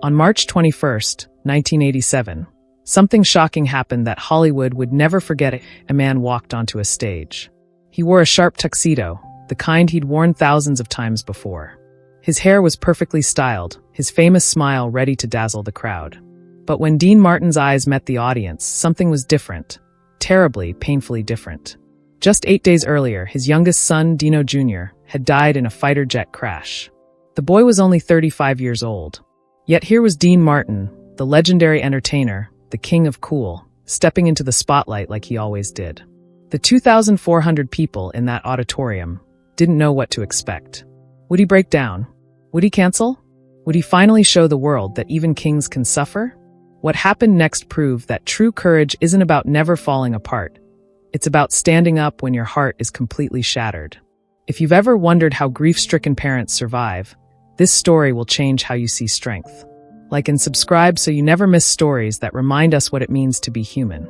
On March 21st, 1987, something shocking happened that Hollywood would never forget. A man walked onto a stage. He wore a sharp tuxedo, the kind he'd worn thousands of times before. His hair was perfectly styled, his famous smile ready to dazzle the crowd. But when Dean Martin's eyes met the audience, something was different. Terribly, painfully different. Just 8 days earlier, his youngest son, Dino Jr., had died in a fighter jet crash. The boy was only 35 years old. Yet here was Dean Martin, the legendary entertainer, the king of cool, stepping into the spotlight like he always did. The 2,400 people in that auditorium didn't know what to expect. Would he break down? Would he cancel? Would he finally show the world that even kings can suffer? What happened next proved that true courage isn't about never falling apart. It's about standing up when your heart is completely shattered. If you've ever wondered how grief-stricken parents survive, this story will change how you see strength. Like and subscribe so you never miss stories that remind us what it means to be human.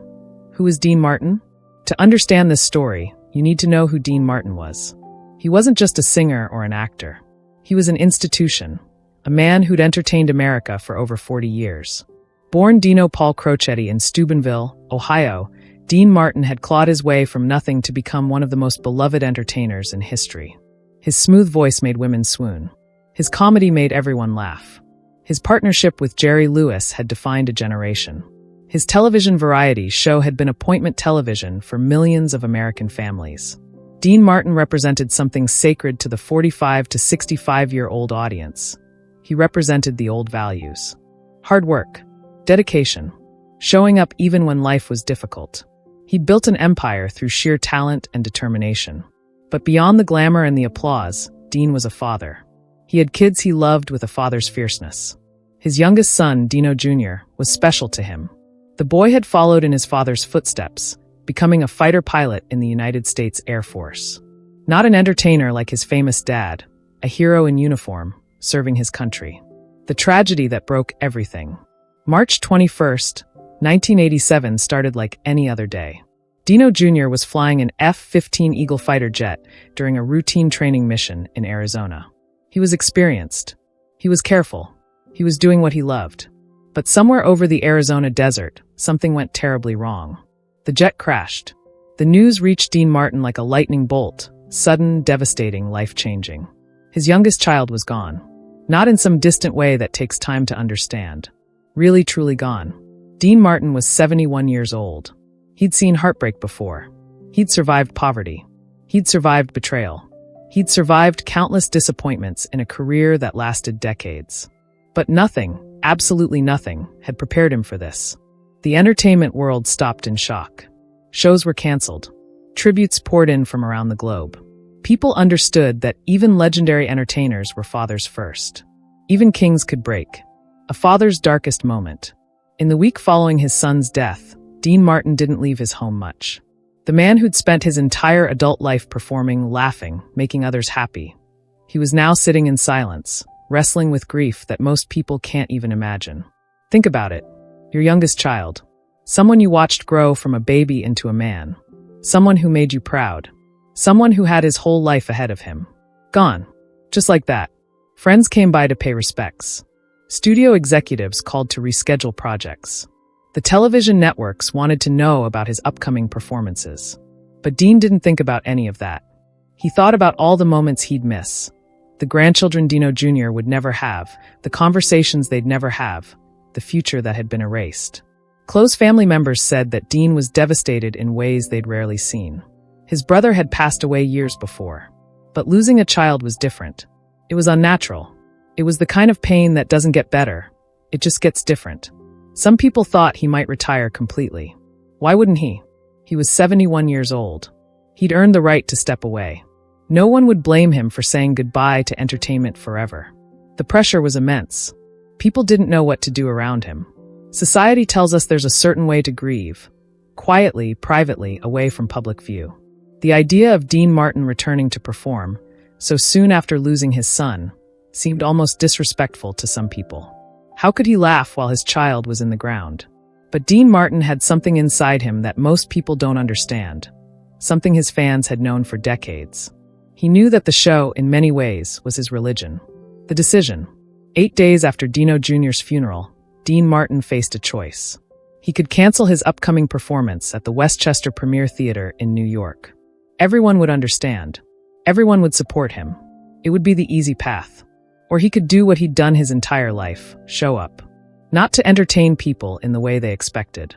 Who is Dean Martin? To understand this story, you need to know who Dean Martin was. He wasn't just a singer or an actor. He was an institution, a man who'd entertained America for over 40 years. Born Dino Paul Crocetti in Steubenville, Ohio, Dean Martin had clawed his way from nothing to become one of the most beloved entertainers in history. His smooth voice made women swoon. His comedy made everyone laugh. His partnership with Jerry Lewis had defined a generation. His television variety show had been appointment television for millions of American families. Dean Martin represented something sacred to the 45 to 65-year-old audience. He represented the old values. Hard work. Dedication. Showing up even when life was difficult. He built an empire through sheer talent and determination. But beyond the glamour and the applause, Dean was a father. He had kids he loved with a father's fierceness. His youngest son, Dino Jr., was special to him. The boy had followed in his father's footsteps, becoming a fighter pilot in the United States Air Force. Not an entertainer like his famous dad, a hero in uniform, serving his country. The tragedy that broke everything. March 21st, 1987 started like any other day. Dino Jr. was flying an F-15 Eagle fighter jet during a routine training mission in Arizona. He was experienced. He was careful. He was doing what he loved. But somewhere over the Arizona desert, something went terribly wrong. The jet crashed. The news reached Dean Martin like a lightning bolt, sudden, devastating, life-changing. His youngest child was gone. Not in some distant way that takes time to understand. Really, truly gone. Dean Martin was 71 years old. He'd seen heartbreak before. He'd survived poverty. He'd survived betrayal. He'd survived countless disappointments in a career that lasted decades. But nothing, absolutely nothing, had prepared him for this. The entertainment world stopped in shock. Shows were canceled. Tributes poured in from around the globe. People understood that even legendary entertainers were fathers first. Even kings could break. A father's darkest moment. In the week following his son's death, Dean Martin didn't leave his home much. The man who'd spent his entire adult life performing, laughing, making others happy. He was now sitting in silence, wrestling with grief that most people can't even imagine. Think about it. Your youngest child. Someone you watched grow from a baby into a man. Someone who made you proud. Someone who had his whole life ahead of him. Gone. Just like that. Friends came by to pay respects. Studio executives called to reschedule projects. The television networks wanted to know about his upcoming performances. But Dean didn't think about any of that. He thought about all the moments he'd miss. The grandchildren Dino Jr. would never have, the conversations they'd never have, the future that had been erased. Close family members said that Dean was devastated in ways they'd rarely seen. His brother had passed away years before. But losing a child was different. It was unnatural. It was the kind of pain that doesn't get better. It just gets different. Some people thought he might retire completely. Why wouldn't he? He was 71 years old. He'd earned the right to step away. No one would blame him for saying goodbye to entertainment forever. The pressure was immense. People didn't know what to do around him. Society tells us there's a certain way to grieve. Quietly, privately, away from public view. The idea of Dean Martin returning to perform, so soon after losing his son, seemed almost disrespectful to some people. How could he laugh while his child was in the ground? But Dean Martin had something inside him that most people don't understand. Something his fans had known for decades. He knew that the show, in many ways, was his religion. The decision. 8 days after Dino Jr.'s funeral, Dean Martin faced a choice. He could cancel his upcoming performance at the Westchester Premier Theater in New York. Everyone would understand. Everyone would support him. It would be the easy path. Or he could do what he'd done his entire life, show up. Not to entertain people in the way they expected.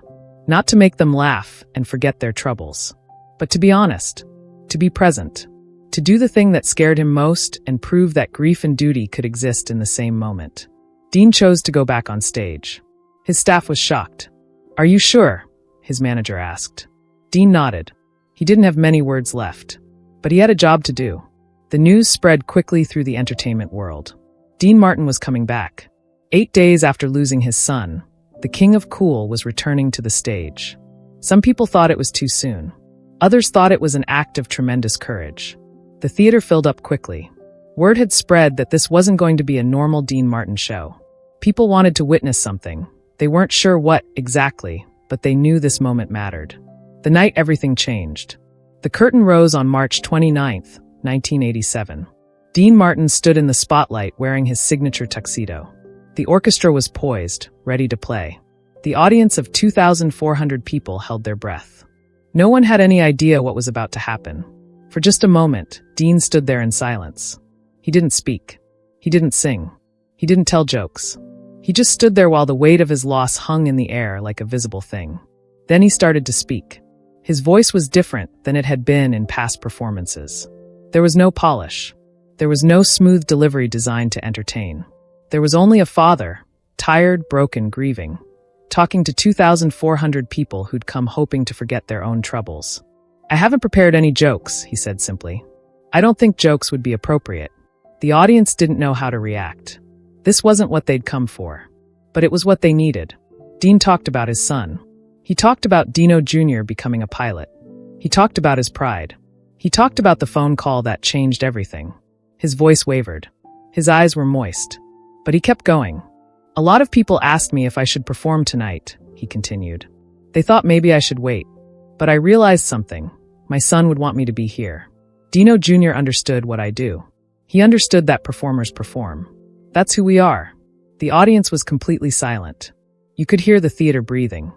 Not to make them laugh and forget their troubles. But to be honest. To be present. To do the thing that scared him most and prove that grief and duty could exist in the same moment. Dean chose to go back on stage. His staff was shocked. "Are you sure?" his manager asked. Dean nodded. He didn't have many words left. But he had a job to do. The news spread quickly through the entertainment world. Dean Martin was coming back. 8 days after losing his son, the King of Cool was returning to the stage. Some people thought it was too soon. Others thought it was an act of tremendous courage. The theater filled up quickly. Word had spread that this wasn't going to be a normal Dean Martin show. People wanted to witness something. They weren't sure what, exactly, but they knew this moment mattered. The night everything changed. The curtain rose on March 29, 1987. Dean Martin stood in the spotlight wearing his signature tuxedo. The orchestra was poised, ready to play. The audience of 2,400 people held their breath. No one had any idea what was about to happen. For just a moment, Dean stood there in silence. He didn't speak. He didn't sing. He didn't tell jokes. He just stood there while the weight of his loss hung in the air like a visible thing. Then he started to speak. His voice was different than it had been in past performances. There was no polish. There was no smooth delivery designed to entertain. There was only a father, tired, broken, grieving, talking to 2,400 people who'd come hoping to forget their own troubles. "I haven't prepared any jokes," he said simply. "I don't think jokes would be appropriate." The audience didn't know how to react. This wasn't what they'd come for. But it was what they needed. Dean talked about his son. He talked about Dino Jr. becoming a pilot. He talked about his pride. He talked about the phone call that changed everything. His voice wavered. His eyes were moist. But he kept going. "A lot of people asked me if I should perform tonight," he continued. "They thought maybe I should wait. But I realized something. My son would want me to be here. Dino Jr. understood what I do. He understood that performers perform. That's who we are." The audience was completely silent. You could hear the theater breathing.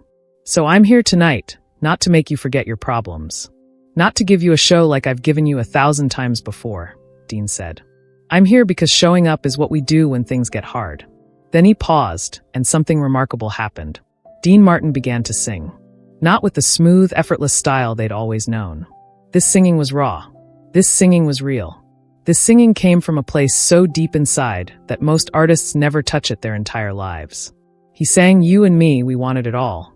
"So I'm here tonight, not to make you forget your problems. Not to give you a show like I've given you 1,000 times before," Dean said. "I'm here because showing up is what we do when things get hard." Then he paused, and something remarkable happened. Dean Martin began to sing. Not with the smooth, effortless style they'd always known. This singing was raw. This singing was real. This singing came from a place so deep inside that most artists never touch it their entire lives. He sang "You and Me, We Want It All."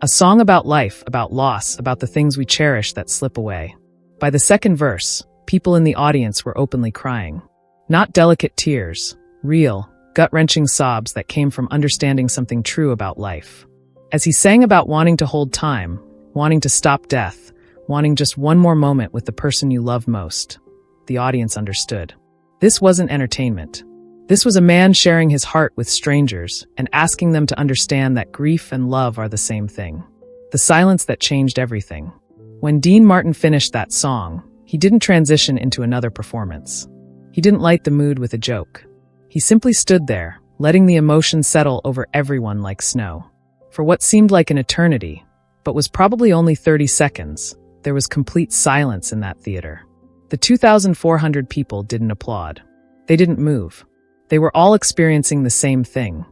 A song about life, about loss, about the things we cherish that slip away. By the second verse, people in the audience were openly crying. Not delicate tears, real, gut-wrenching sobs that came from understanding something true about life. As he sang about wanting to hold time, wanting to stop death, wanting just one more moment with the person you love most, the audience understood. This wasn't entertainment. This was a man sharing his heart with strangers and asking them to understand that grief and love are the same thing. The silence that changed everything. When Dean Martin finished that song, he didn't transition into another performance. He didn't light the mood with a joke. He simply stood there, letting the emotion settle over everyone like snow. For what seemed like an eternity, but was probably only 30 seconds, there was complete silence in that theater. The 2,400 people didn't applaud. They didn't move. They were all experiencing the same thing.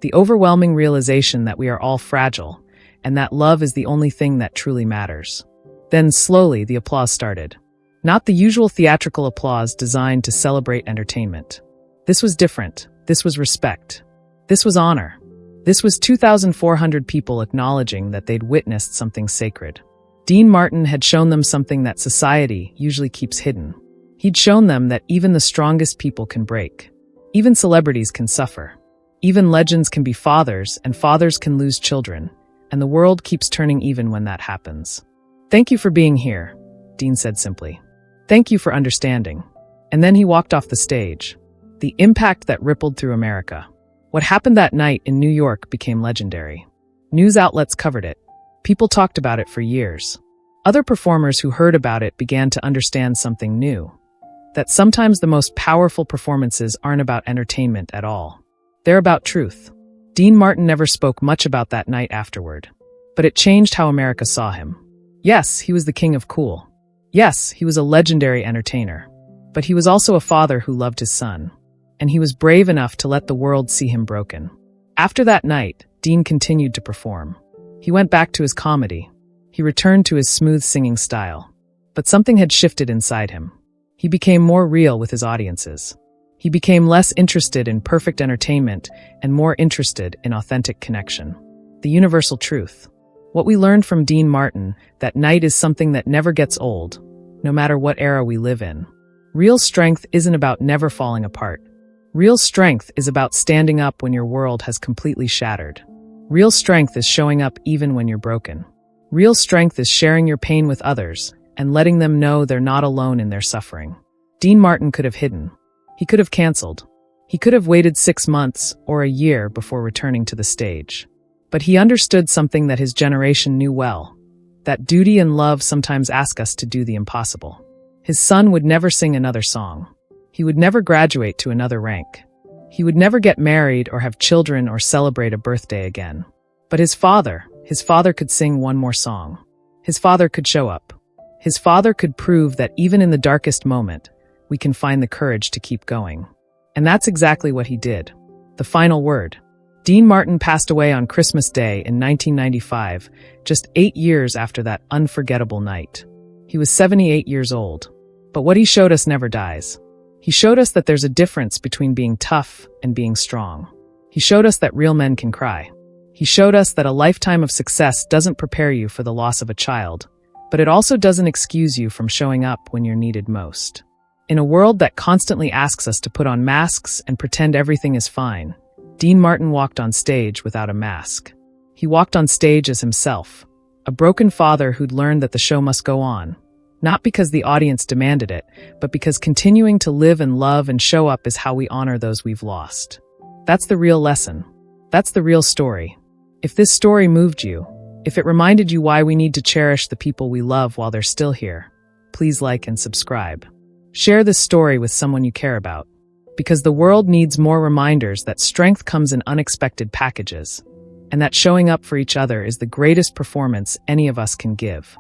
The overwhelming realization that we are all fragile, and that love is the only thing that truly matters. Then slowly the applause started. Not the usual theatrical applause designed to celebrate entertainment. This was different. This was respect. This was honor. This was 2,400 people acknowledging that they'd witnessed something sacred. Dean Martin had shown them something that society usually keeps hidden. He'd shown them that even the strongest people can break. Even celebrities can suffer. Even legends can be fathers, and fathers can lose children, and the world keeps turning even when that happens. "Thank you for being here," Dean said simply. "Thank you for understanding." And then he walked off the stage. The impact that rippled through America. What happened that night in New York became legendary. News outlets covered it. People talked about it for years. Other performers who heard about it began to understand something new. that sometimes the most powerful performances aren't about entertainment at all. They're about truth. Dean Martin never spoke much about that night afterward, but it changed how America saw him. Yes, he was the king of cool. Yes, he was a legendary entertainer. But he was also a father who loved his son. And he was brave enough to let the world see him broken. After that night, Dean continued to perform. He went back to his comedy. He returned to his smooth singing style. But something had shifted inside him. He became more real with his audiences. He became less interested in perfect entertainment and more interested in authentic connection. The universal truth. What we learned from Dean Martin, that night is something that never gets old, no matter what era we live in. Real strength isn't about never falling apart. Real strength is about standing up when your world has completely shattered. Real strength is showing up even when you're broken. Real strength is sharing your pain with others and letting them know they're not alone in their suffering. Dean Martin could have hidden. He could have canceled. He could have waited 6 months or a year before returning to the stage. But he understood something that his generation knew well, that duty and love sometimes ask us to do the impossible. His son would never sing another song. He would never graduate to another rank. He would never get married or have children or celebrate a birthday again. But his father could sing one more song. His father could show up. His father could prove that even in the darkest moment, we can find the courage to keep going. And that's exactly what he did. The final word. Dean Martin passed away on Christmas Day in 1995, just 8 years after that unforgettable night. He was 78 years old. But what he showed us never dies. He showed us that there's a difference between being tough and being strong. He showed us that real men can cry. He showed us that a lifetime of success doesn't prepare you for the loss of a child, but it also doesn't excuse you from showing up when you're needed most. In a world that constantly asks us to put on masks and pretend everything is fine, Dean Martin walked on stage without a mask. He walked on stage as himself, a broken father who'd learned that the show must go on, not because the audience demanded it, but because continuing to live and love and show up is how we honor those we've lost. That's the real lesson. That's the real story. If this story moved you, if it reminded you why we need to cherish the people we love while they're still here, please like and subscribe. Share this story with someone you care about, because the world needs more reminders that strength comes in unexpected packages, and that showing up for each other is the greatest performance any of us can give.